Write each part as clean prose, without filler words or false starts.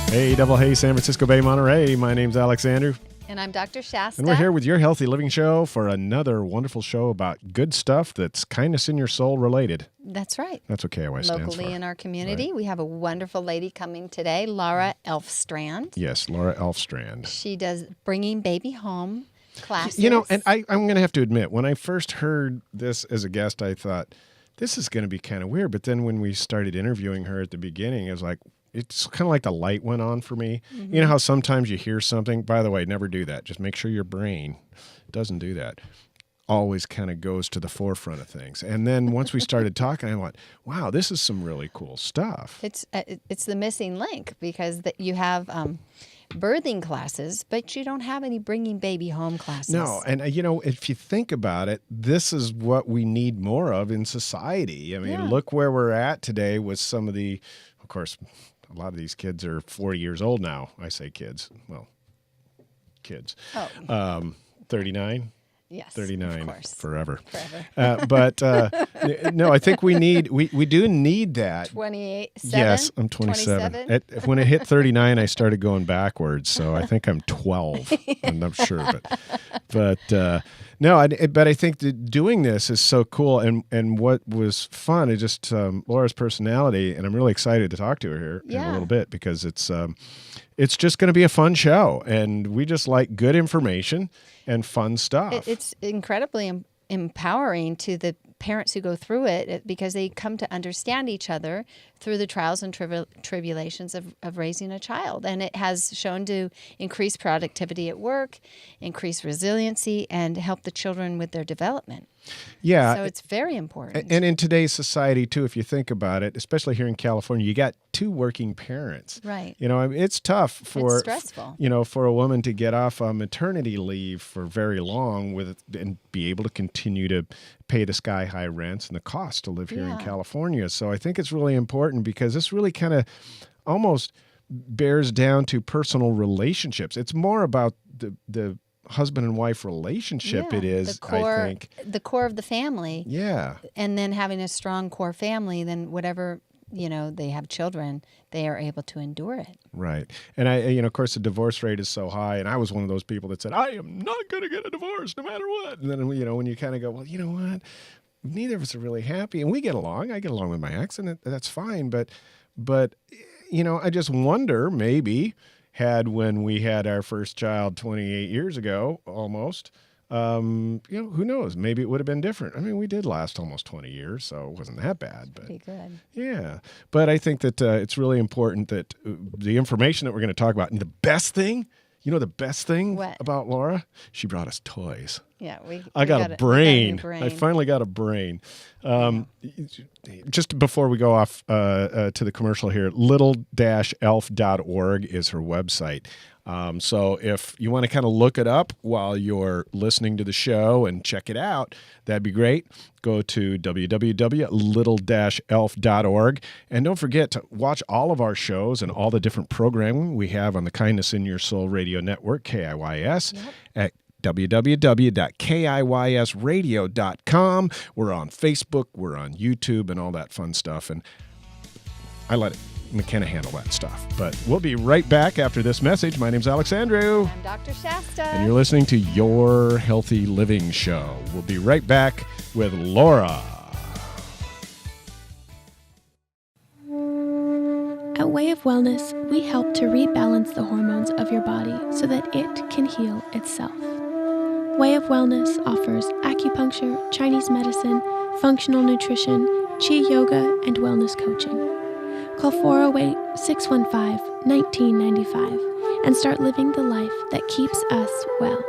Hey, double hey, San Francisco Bay, Monterey. My name's Alexandrew. And I'm Dr. Shasta. And we're here with your Healthy Living Show for another wonderful show about good stuff that's kindness in your soul related. That's right. That's what KIY stands for. Locally in our community, Right. We have a wonderful lady coming today, Lara Elfstrand. Yes, Lara Elfstrand. She does Bringing Baby Home classes. You know, and I'm going to have to admit, when I first heard this as a guest, I thought, this is going to be kind of weird. But then when we started interviewing her at the beginning, it was like, it's kind of like the light went on for me. Mm-hmm. You know how sometimes you hear something? By the way, never do that. Just make sure your brain doesn't do that. Always kind of goes to the forefront of things. And then once we started talking, I went, wow, this is some really cool stuff. It's the missing link because you have birthing classes, but you don't have any Bringing Baby Home classes. No, and you know, if you think about it, this is what we need more of in society. I mean, Look where we're at today with some of the, of course, a lot of these kids are 40 years old now. I say kids. Well, kids. Oh. 39? Yes, 39 of course. forever. Forever. No, I think we do need that. 28. Yes, I'm 27. When it hit 39, I started going backwards. So I think I'm 12. I'm not sure, but no, but I think that doing this is so cool. And what was fun is just Laura's personality, and I'm really excited to talk to her here in a little bit because it's just going to be a fun show, and we just like good information and fun stuff. It's incredibly empowering to the parents who go through it because they come to understand each other through the trials and tribulations of raising a child. And it has shown to increase productivity at work, increase resiliency, and help the children with their development. Yeah. So it's very important. And in today's society, too, if you think about it, especially here in California, you got two working parents. Right. You know, I mean, it's tough it's stressful. You know, for a woman to get off on maternity leave for very long and be able to continue to pay the sky-high rents and the cost to live here in California. So I think it's really important because this really kind of almost bears down to personal relationships. It's more about the husband and wife relationship it is, I think. The core of the family. Yeah. And then having a strong core family, then whatever, they have children, they are able to endure it. Right. And of course, the divorce rate is so high. And I was one of those people that said, I am not going to get a divorce no matter what. And then, when you kind of go, well, you know what? Neither of us are really happy. And we get along. I get along with my ex, and that's fine. But I just wonder maybe when we had our first child 28 years ago, almost, who knows? Maybe it would have been different. I mean, we did last almost 20 years, so it wasn't that bad. But pretty good. Yeah. But I think that it's really important that the information that we're going to talk about, and the best thing about Laura, she brought us toys. Yeah, I got a brain. I finally got a brain. Just before we go off to the commercial here, little-elf.org is her website. So if you want to kind of look it up while you're listening to the show and check it out, that'd be great. Go to www.little-elf.org. And don't forget to watch all of our shows and all the different programming we have on the Kindness in Your Soul Radio Network, KIYS, at www.kiysradio.com. We're on Facebook, we're on YouTube, and all that fun stuff. And I let McKenna handle that stuff. But we'll be right back after this message. My name's Alexandrew. I'm Dr. Shasta. And you're listening to Your Healthy Living Show. We'll be right back with Laura. At Way of Wellness, we help to rebalance the hormones of your body so that it can heal itself. Way of Wellness offers acupuncture, Chinese medicine, functional nutrition, Qi yoga, and wellness coaching. Call 408-615-1995 and start living the life that keeps us well.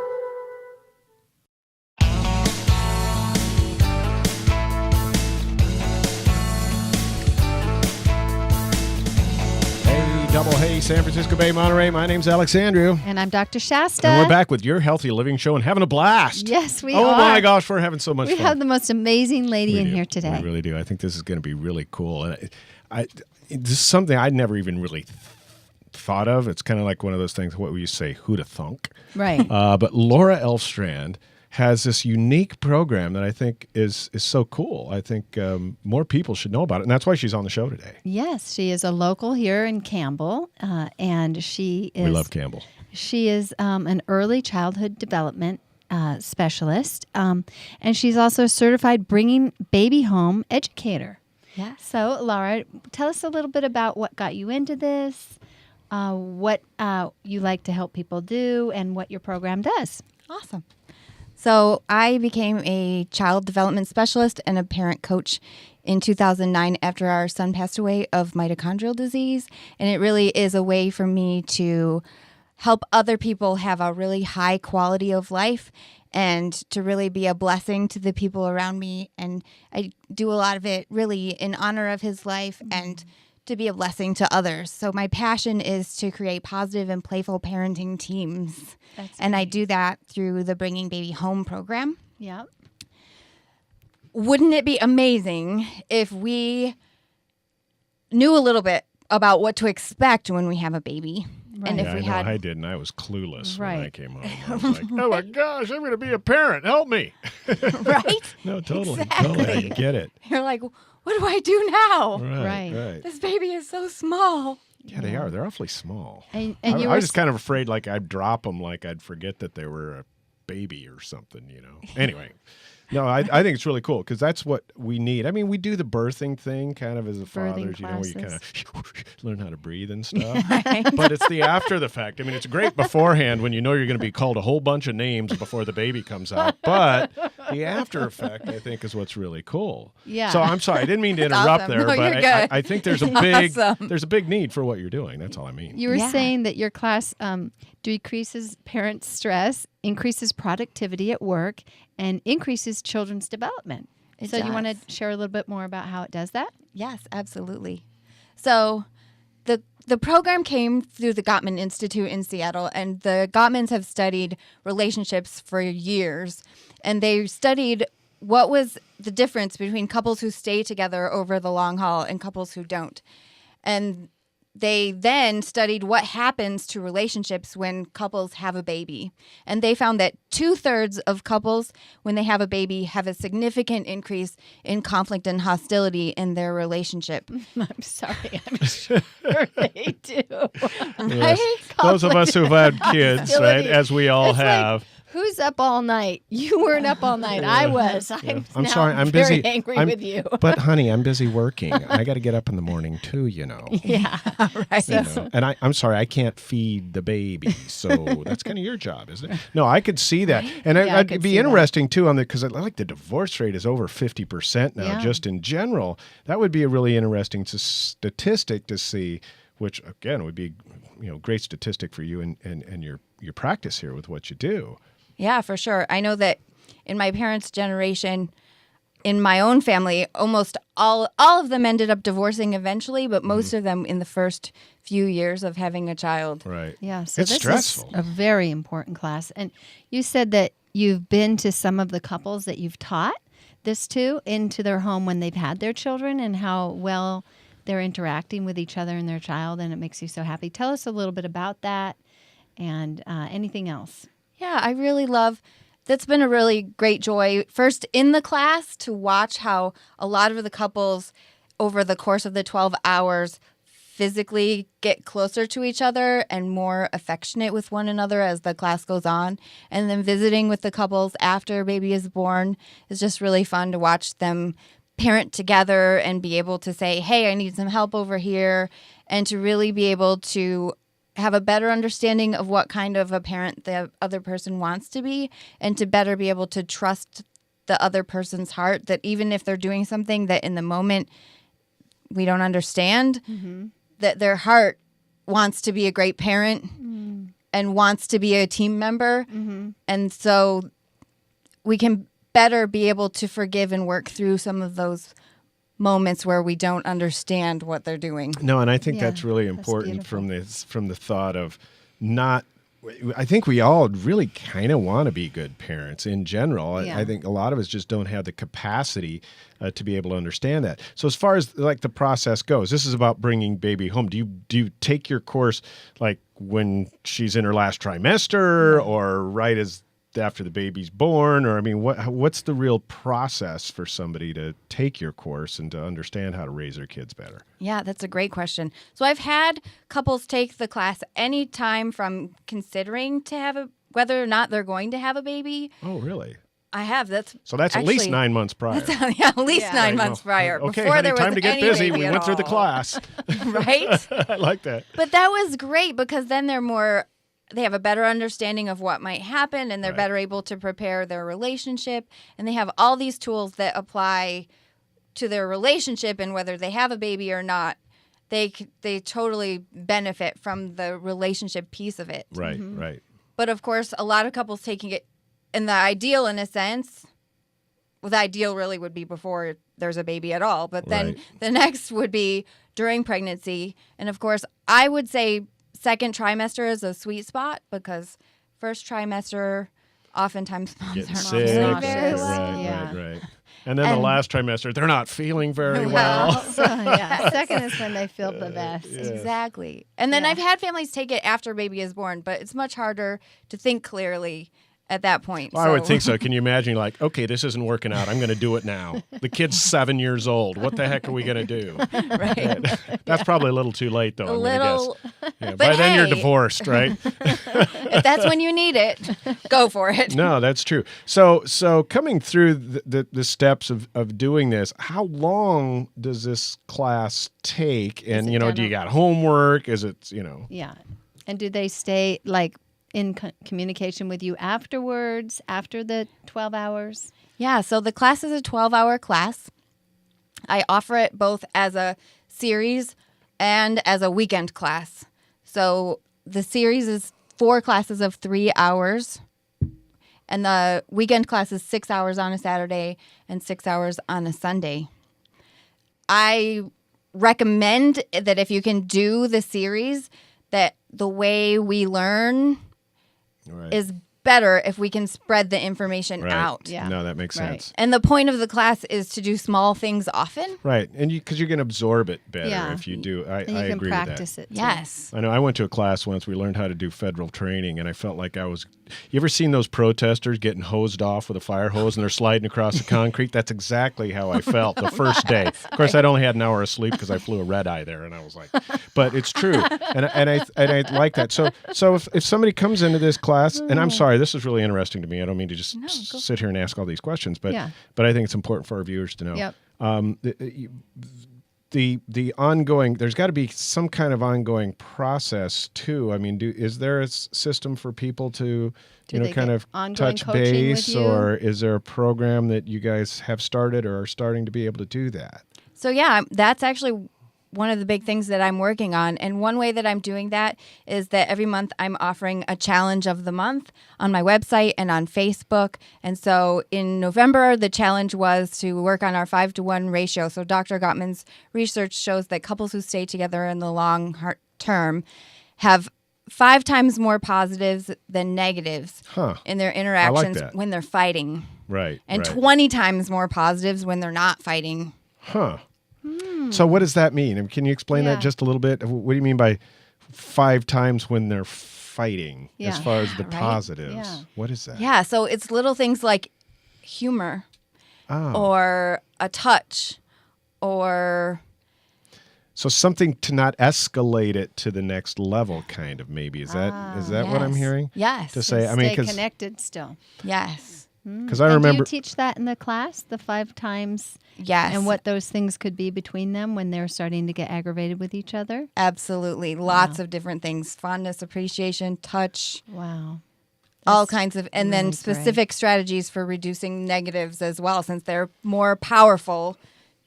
Double hey, San Francisco Bay, Monterey. My name's Alexandrew. And I'm Dr. Shasta. And we're back with Your Healthy Living Show and having a blast. Yes, we are. Oh my gosh, we're having so much fun. We have the most amazing lady in here today. We really do. I think this is going to be really cool. And this is something I'd never even really thought of. It's kind of like one of those things, what we used to say, who'da thunk? Right. But Lara Elfstrand has this unique program that I think is so cool. I think more people should know about it, and that's why she's on the show today. Yes, she is a local here in Campbell, and she is. We love Campbell. She is an early childhood development specialist, and she's also a certified bringing baby home educator. Yeah. So, Lara, tell us a little bit about what got you into this, what you like to help people do, and what your program does. Awesome. So I became a child development specialist and a parent coach in 2009 after our son passed away of mitochondrial disease. And it really is a way for me to help other people have a really high quality of life and to really be a blessing to the people around me. And I do a lot of it really in honor of his life and to be a blessing to others. So my passion is to create positive and playful parenting teams. And I do that through the Bringing Baby Home program. Yeah. Wouldn't it be amazing if we knew a little bit about what to expect when we have a baby? Right. And if Yeah, we I know had I didn't. I was clueless when I Right. came home. I was like, oh my gosh, I'm going to be a parent. Help me. right? No, totally. Exactly. Totally. I get it. You're like, what do I do now? Right. This baby is so small. Yeah, they are. They're awfully small. And I you was were just kind of afraid like I'd drop them, like I'd forget that they were a baby or something, you know. Anyway, no, I think it's really cool because that's what we need. I mean, we do the birthing thing kind of as a fathers, you know, where you kind of learn how to breathe and stuff. But it's the after the fact. I mean, it's great beforehand when you know you're going to be called a whole bunch of names before the baby comes out. But the after effect, I think, is what's really cool. Yeah. So I'm sorry, I didn't mean to interrupt awesome. there, No, but you're good. I think there's a big Awesome. there's a big need for what you're doing. That's all I mean. You were Yeah. saying that your class decreases parent stress, increases productivity at work, and increases children's development. It So you want to does. share a little bit more about how it does that? Yes, absolutely. So the program came through the Gottman Institute in Seattle, and the Gottmans have studied relationships for years, and they studied what was the difference between couples who stay together over the long haul and couples who don't. And they then studied what happens to relationships when couples have a baby. And they found that 2/3 of couples, when they have a baby, have a significant increase in conflict and hostility in their relationship. I'm sorry. I'm sure they do. Yes. Those of us who've had kids, right, Hostility. as we all It's like, have. Who's up all night? You weren't up all night. I was. I'm now sorry, I'm very busy. angry I'm- with you. But honey, I'm busy working. I got to get up in the morning too, you know. Yeah. Right. You know. And I'm sorry, I can't feed the baby, so that's kind of your job, isn't it? No, I could see that, and Yeah, I it'd could be see that. interesting too on the because I like the divorce rate is over 50% now, Yeah. just in general. That would be a really interesting statistic to see, which again would be great statistic for you and your practice here with what you do. Yeah, for sure. I know that in my parents' generation, in my own family, almost all of them ended up divorcing eventually, but most of them in the first few years of having a child. Right. Yeah. So It's this stressful. is a very important class. And you said that you've been to some of the couples that you've taught this to into their home when they've had their children and how well they're interacting with each other and their child, and it makes you so happy. Tell us a little bit about that and anything else. Yeah, I really love. That's been a really great joy. First in the class to watch how a lot of the couples over the course of the 12 hours physically get closer to each other and more affectionate with one another as the class goes on. And then visiting with the couples after baby is born is just really fun to watch them parent together and be able to say, hey, I need some help over here, and to really be able to have a better understanding of what kind of a parent the other person wants to be, and to better be able to trust the other person's heart, that even if they're doing something that in the moment we don't understand, that their heart wants to be a great parent and wants to be a team member. And so we can better be able to forgive and work through some of those moments where we don't understand what they're doing. No, and I think Yeah, that's really that's important beautiful. from the thought of not. I think we all really kind of want to be good parents in general. Yeah. I think a lot of us just don't have the capacity to be able to understand that. So as far as like the process goes, this is about bringing baby home. Do you take your course like when she's in her last trimester, or right as after the baby's born? Or, I mean, what's the real process for somebody to take your course and to understand how to raise their kids better? Yeah, that's a great question. So I've had couples take the class any time from considering whether or not they're going to have a baby. Oh, really? I have. That's at least 9 months prior. Yeah, at least 9 months prior. Okay, before honey, there was time to get any busy. baby We at went through the all. class. Right? I like that. But that was great because then they have a better understanding of what might happen, and they're better able to prepare their relationship, and they have all these tools that apply to their relationship, and whether they have a baby or not, they totally benefit from the relationship piece of it. Right, right. But of course, a lot of couples taking it in the ideal, in a sense. Well, the ideal really would be before there's a baby at all. But then the next would be during pregnancy. And of course, I would say second trimester is a sweet spot because first trimester, oftentimes moms Getting aren't sick. feeling very well. Right. And then the last trimester, they're not feeling very well. Second is when they feel the best. Exactly. And then I've had families take it after baby is born, but it's much harder to think clearly at that point. Well, I would think so. Can you imagine, like, okay, this isn't working out. I'm going to do it now. The kid's 7 years old. What the heck are we going to do? Right. That's probably a little too late, though. I'm going to guess. Yeah, But by then you're hey. divorced, right? If that's when you need it, go for it. No, that's true. So coming through the steps of doing this, how long does this class take? And, do you got homework? Is it, Yeah. And do they stay, like, in communication with you afterwards, after the 12 hours? Yeah, so the class is a 12-hour class. I offer it both as a series and as a weekend class. So the series is 4 classes of 3 hours, and the weekend class is 6 hours on a Saturday and 6 hours on a Sunday. I recommend that if you can do the series, that the way we learn is better if we can spread the information out. Yeah. No, that makes sense. And the point of the class is to do small things often. Right. And because you can absorb it better Yeah. if you do. I And you can agree practice with that. it. Too. Yes. I know. I went to a class once. We learned how to do federal training, and I felt like I was. You ever seen those protesters getting hosed off with a fire hose and they're sliding across the concrete? That's exactly how I felt the first day. Of course, I'd only had an hour of sleep because I flew a red eye there, and I was like, but it's true, and I like that. So if somebody comes into this class, and I'm sorry, this is really interesting to me. I don't mean to just sit here and ask all these questions, but I think it's important for our viewers to know. Yep. The ongoing, there's got to be some kind of ongoing process too. I mean, is there a system for people to, they kind get of ongoing touch coaching with base, you? or is there a program that you guys have started or are starting to be able to do that? So yeah, that's actually one of the big things that I'm working on. And one way that I'm doing that is that every month I'm offering a challenge of the month on my website and on Facebook. And so in November, the challenge was to work on our 5-to-1 ratio. So Dr. Gottman's research shows that couples who stay together in the long term have 5 times more positives than negatives in their interactions when they're fighting. Right. And 20 times more positives when they're not fighting. Huh. So what does that mean? And can you explain that just a little bit? What do you mean by 5 times when they're fighting as far as the positives? Yeah. What is that? Yeah, so it's little things like humor or a touch or... So something to not escalate it to the next level, kind of, maybe. Is that what I'm hearing? Yes. To say, Stay connected still. Yes. Because I And remember... do you teach that in the class, the 5 times? Yes. And what those things could be between them when they're starting to get aggravated with each other? Absolutely. Lots of different things. Fondness, appreciation, touch. Wow. All kinds of, and then really specific strategies for reducing negatives as well, since they're more powerful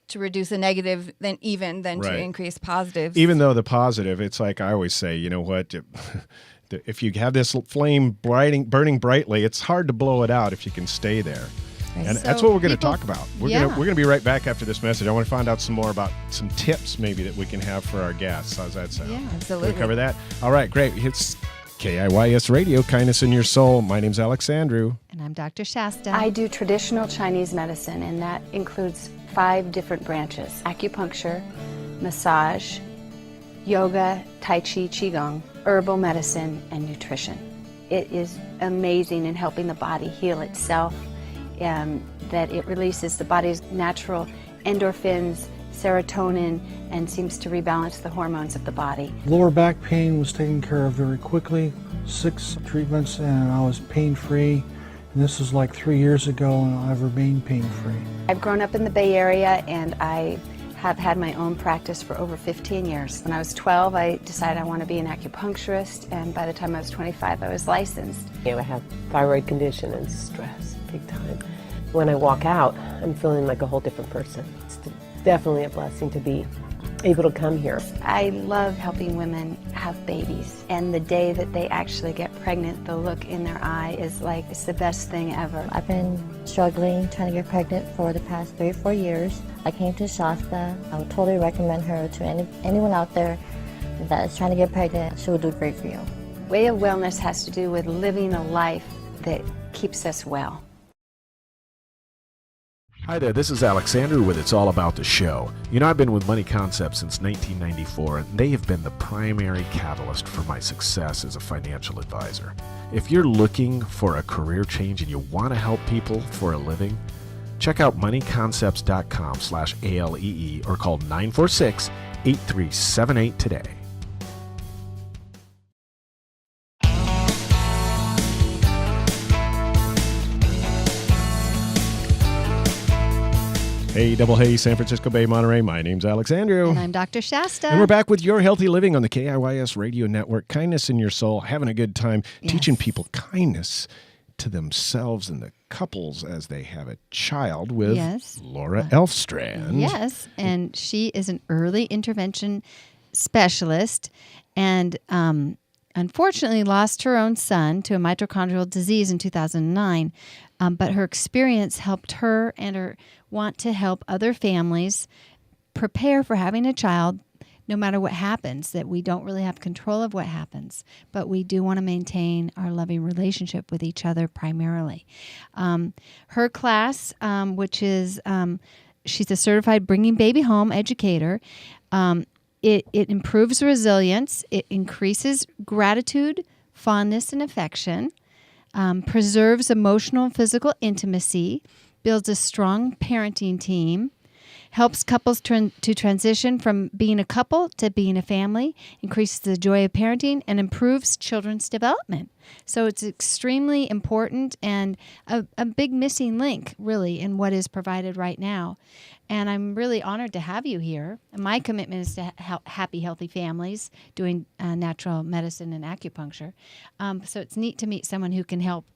to reduce a negative than to increase positives. Even though the positive, it's like I always say, you know what? If you have this flame burning brightly, it's hard to blow it out if you can stay there. And So that's what we're going to talk about. We're Yeah. going to be right back after this message. I want to find out some more about some tips maybe that we can have for our guests. How's that sound? Yeah. Absolutely. Can we cover that? All right, great. It's KIYS Radio, Kindness in Your Soul. My name's Alexandrew. And I'm Dr. Shasta. I do traditional Chinese medicine, and that includes 5 different branches: acupuncture, massage, yoga, tai chi, qigong, herbal medicine, and nutrition. it is amazing in helping the body heal itself, that it releases the body's natural endorphins, serotonin, and seems to rebalance the hormones of the body. Lower back pain was taken care of very quickly. 6 treatments and I was pain-free. And this was like 3 years ago and I've remained pain-free. I've grown up in the Bay Area and I have had my own practice for over 15 years. When I was 12, I decided I want to be an acupuncturist, and by the time I was 25, I was licensed. I have thyroid condition and stress, big time. When I walk out, I'm feeling like a whole different person. It's definitely a blessing to be able to come here. I love helping women have babies, and the day that they actually get pregnant, the look in their eye is like, it's the best thing ever. I've been struggling trying to get pregnant for the past 3 or 4 years. I came to Shasta. I would totally recommend her to anyone out there that is trying to get pregnant. She will do great for you. Way of wellness has to do with living a life that keeps us well. Hi there, this is Alexandrew with It's All About the Show. You know, I've been with Money Concepts since 1994, and they have been the primary catalyst for my success as a financial advisor. If you're looking for a career change and you want to help people for a living, check out moneyconcepts.com/ALEE or call 946-8378 today. Hey, double hey, San Francisco Bay, Monterey. My name's Alexandrew. And I'm Dr. Shasta. And we're back with Your Healthy Living on the KIYS Radio Network. Kindness in your soul, having a good time, teaching people kindness to themselves and the couples as they have a child with Lara Elfstrand. Yes, and she is an early intervention specialist and unfortunately lost her own son to a mitochondrial disease in 2009. But her experience helped her and her want to help other families prepare for having a child no matter what happens, that we don't really have control of what happens, but we do want to maintain our loving relationship with each other primarily. Her class, which is, she's a certified Bringing Baby Home educator, it improves resilience, it increases gratitude, fondness, and affection, preserves emotional and physical intimacy, builds a strong parenting team, helps couples to transition from being a couple to being a family, increases the joy of parenting, and improves children's development. So it's extremely important and a big missing link, really, in what is provided right now. And I'm really honored to have you here. And my commitment is to help happy, healthy families doing natural medicine and acupuncture. So it's neat to meet someone who can help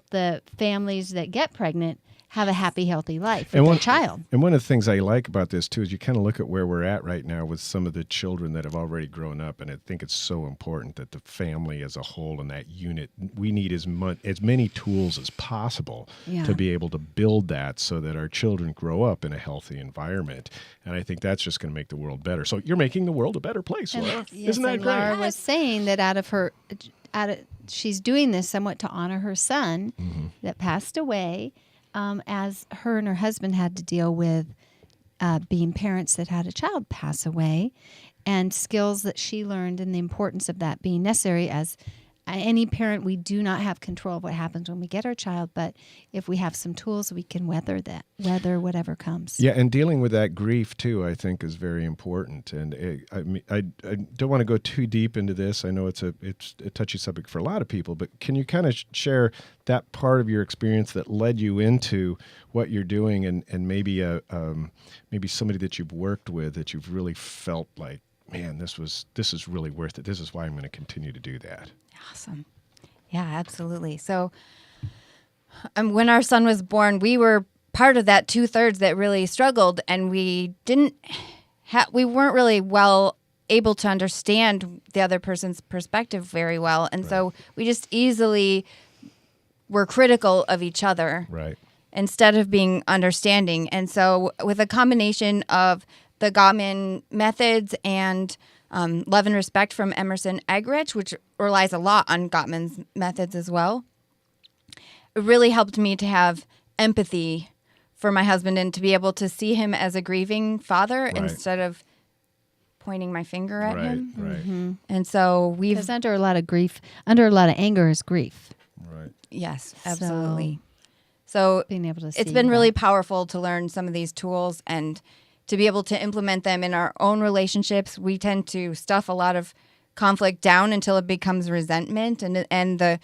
the families that get pregnant have a happy, healthy life with their child. And one of the things I like about this, too, is you kind of look at where we're at right now with some of the children that have already grown up, and I think it's so important that the family as a whole and that unit, we need as many tools as possible to be able to build that so that our children grow up in a healthy environment. And I think that's just going to make the world better. So you're making the world a better place, Lara. Isn't that great? Lara was saying that she's doing this somewhat to honor her son that passed away, as her and her husband had to deal with being parents that had a child pass away, and skills that she learned and the importance of that being necessary. As any parent, we do not have control of what happens when we get our child, but if we have some tools, we can weather whatever comes. Yeah, and dealing with that grief, too, I think is very important. And I don't want to go too deep into this. I know it's a touchy subject for a lot of people, but can you kind of share that part of your experience that led you into what you're doing, and maybe maybe somebody that you've worked with that you've really felt like, man, this is really worth it. This is why I'm going to continue to do that. Awesome. Yeah, absolutely. So when our son was born, we were part of that 2/3 that really struggled, and we weren't really well able to understand the other person's perspective very well. And so we just easily were critical of each other instead of being understanding. And so with a combination of the Gottman methods and Love and Respect from Emerson Eggerichs, which relies a lot on Gottman's methods as well, it really helped me to have empathy for my husband and to be able to see him as a grieving father instead of pointing my finger at Right, him. right, And so we've Because under a lot of grief, under a lot of anger is grief. right. yes, absolutely. So Being able to see it's been really that. powerful to learn some of these tools and to be able to implement them in our own relationships. We tend to stuff a lot of conflict down until it becomes resentment, and the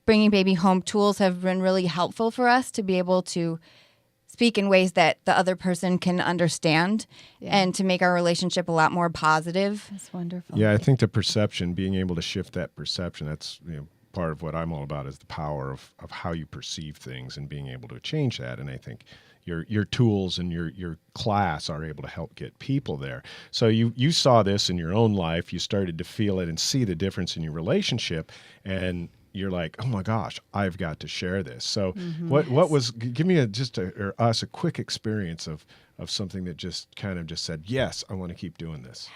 bringing baby home tools have been really helpful for us to be able to speak in ways that the other person can understand and to make our relationship a lot more positive. That's wonderful. Yeah, I think the perception, being able to shift that perception, that's part of what I'm all about, is the power of how you perceive things and being able to change that. And I think your tools and your class are able to help get people there. So you saw this in your own life. You started to feel it and see the difference in your relationship, and you're like, oh my gosh, I've got to share this. So what was, give me or us a quick experience of something that just kind of just said, yes, I want to keep doing this.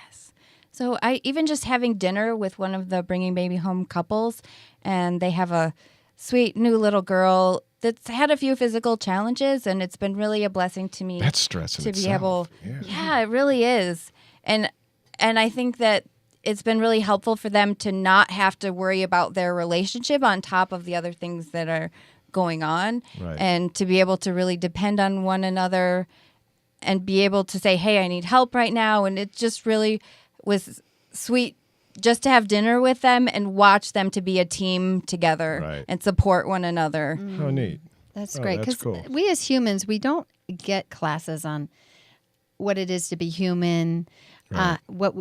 So I even just having dinner with one of the bringing baby home couples, and they have a sweet new little girl that's had a few physical challenges, and it's been really a blessing to me. That's stressing to be able. Yeah. Yeah, it really is, and I think that it's been really helpful for them to not have to worry about their relationship on top of the other things that are going on, Right. and to be able to really depend on one another and be able to say, hey, I need help right now. And it just really was sweet just to have dinner with them and watch them to be a team together Right. and support one another. How neat. That's Oh, great. that's Because cool. we as humans, we don't get classes on what it is to be human, Right. what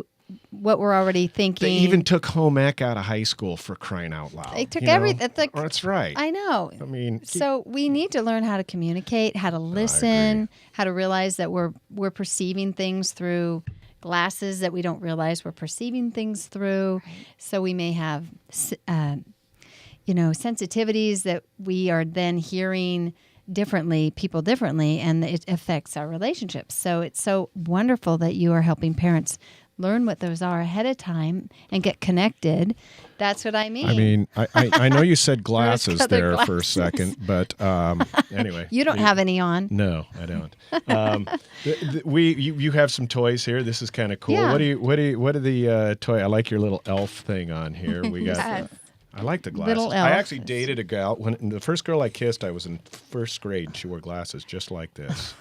we're already thinking. They even took home ec out of high school, for crying out loud. They took you know? everything. Like, That's right. I know. I mean, So we need to learn how to communicate, how to listen, how to realize that we're perceiving things through glasses that we don't realize we're perceiving things through. So we may have, sensitivities that we are then hearing people differently, and it affects our relationships. So it's so wonderful that you are helping parents learn what those are ahead of time and get connected. That's what I mean. I know you said glasses Rose-colored there for a glasses. second, but anyway. You don't have any on. No, I don't. You have some toys here. This is kind of cool. Yeah. What are the toy? I like your little elf thing on here. We got. Yes. I like the glasses. Little I elf. actually dated a gal when the first girl I kissed. I was in first grade, and she wore glasses just like this.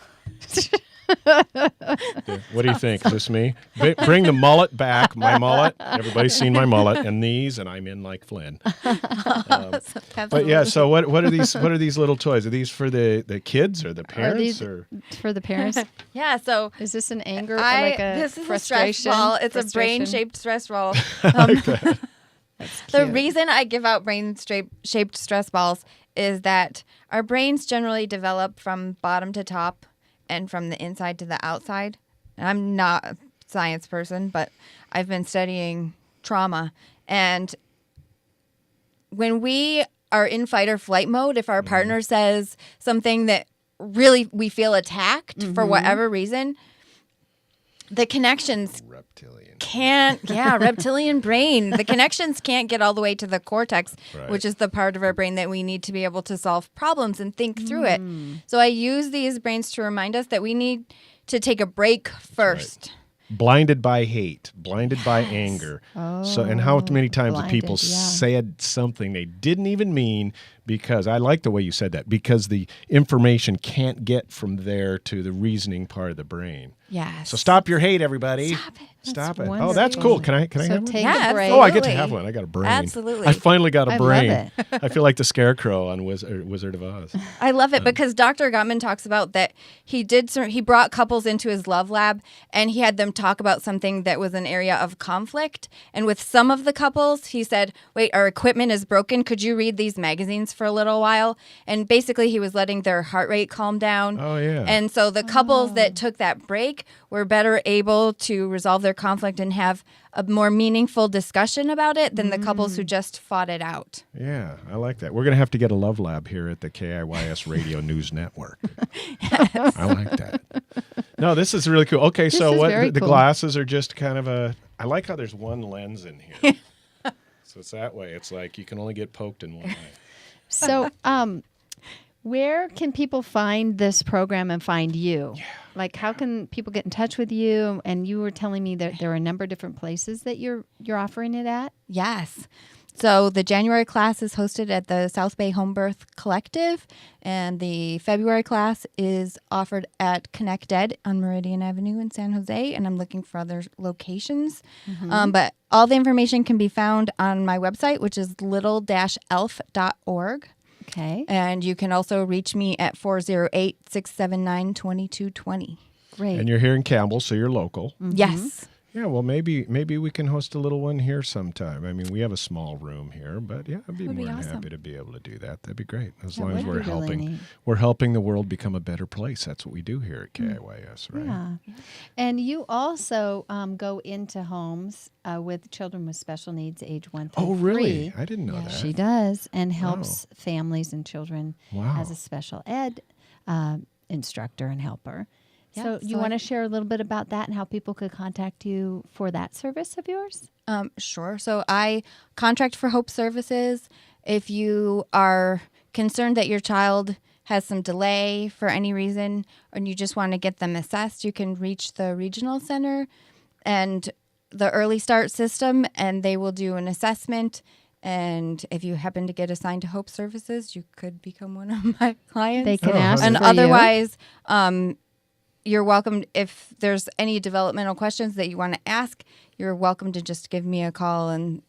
What do you think? Is this me? Bring the mullet back. My mullet. Everybody's seen my mullet, and these, and I'm in like Flynn. But yeah. So what are these? What are these little toys? Are these for the kids or the parents these or? for the parents? Yeah, so Is this an anger? like a this is a stress frustration? ball. It's a Frustration? brain-shaped stress ball. The cute. reason I give out brain-shaped stress balls is that our brains generally develop from bottom to top and from the inside to the outside. And I'm not a science person, but I've been studying trauma. And when we are in fight or flight mode, if our partner says something that really we feel attacked for whatever reason, the connections Reptilian. reptilian brain. The connections can't get all the way to the cortex, Right. which is the part of our brain that we need to be able to solve problems and think through it. So I use these brains to remind us that we need to take a break first. Blinded by hate, blinded by anger. So, and how many times have people blinded, yeah. said something they didn't even mean because I like the way you said that, because the information can't get from there to the reasoning part of the brain. Yes. So stop your hate, everybody. Stop it. Stop it. wonderful. Oh, that's cool. Can I So have one? take Yeah, a break. Oh, I get to absolutely. have one. I got a brain. Absolutely. I finally got a I love brain. it. I feel like the Scarecrow on Wizard of Oz. I love it because Dr. Gottman talks about that he brought couples into his love lab and he had them talk about something that was an area of conflict. And with some of the couples, he said, wait, our equipment is broken. Could you read these magazines for a little while? And basically he was letting their heart rate calm down. Oh, yeah. And so the couples that took that break were better able to resolve their conflict and have a more meaningful discussion about it than the couples who just fought it out. Yeah, I like that. We're going to have to get a love lab here at the KIYS Radio News Network. I like that. No, this is really cool. Okay, so is what very the cool. glasses are just kind of I like how there's one lens in here. So it's that way. It's like you can only get poked in one eye. So, Where can people find this program and find you? Like, how can people get in touch with you? And you were telling me that there are a number of different places that you're offering it at. Yes. So the January class is hosted at the South Bay Home Birth Collective, and the February class is offered at Connect Ed on Meridian Avenue in San Jose, and I'm looking for other locations. But all the information can be found on my website, which is little-elf.org. Okay. And you can also reach me at 408-679-2220. Great. And you're here in Campbell, so you're local. Yes. Yeah, well, maybe we can host a little one here sometime. I mean, we have a small room here, but yeah, I'd be more than happy to be able to do that. That'd be great. As long as we're helping the world become a better place. That's what we do here at KIYS, right? Yeah. And you also go into homes with children with special needs, age 1 through 3. Oh, really? I didn't know that. She does, and helps families and children as a special ed instructor and helper. Yeah, so you want to share a little bit about that and how people could contact you for that service of yours? Sure. So I contract for Hope Services. If you are concerned that your child has some delay for any reason and you just want to get them assessed, you can reach the regional center and the early start system, and they will do an assessment. And if you happen to get assigned to Hope Services, you could become one of my clients. They can ask and for otherwise, you're welcome. If there's any developmental questions that you want to ask, you're welcome to just give me a call, and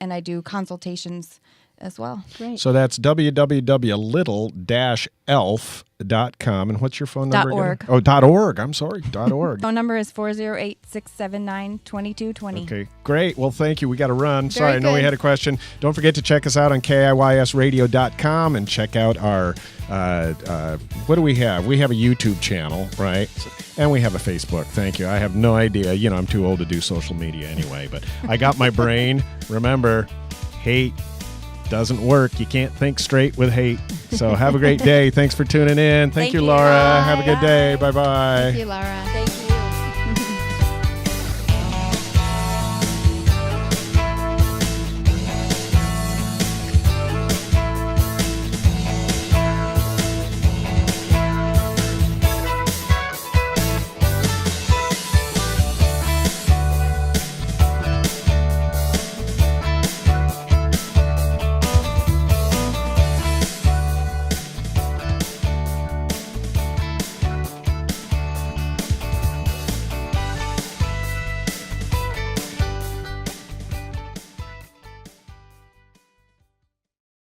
I do consultations as well. Great. So that's www.little-elf.com. And what's your phone number .org. again? Oh, .org. I'm sorry, .org. Phone number is 408-679-2220. Okay, great. Well, thank you. We got to run. Sorry, I know we good. had a question. Don't forget to check us out on KIYSradio.com and check out our, what do we have? We have a YouTube channel, right? And we have a Facebook. Thank you. I have no idea. You know, I'm too old to do social media anyway, but I got my brain. Remember, hate doesn't work. You can't think straight with hate. So have a great day. Thanks for tuning in. Thank you, Laura. Have a good day. Bye-bye. Thank you, Lara.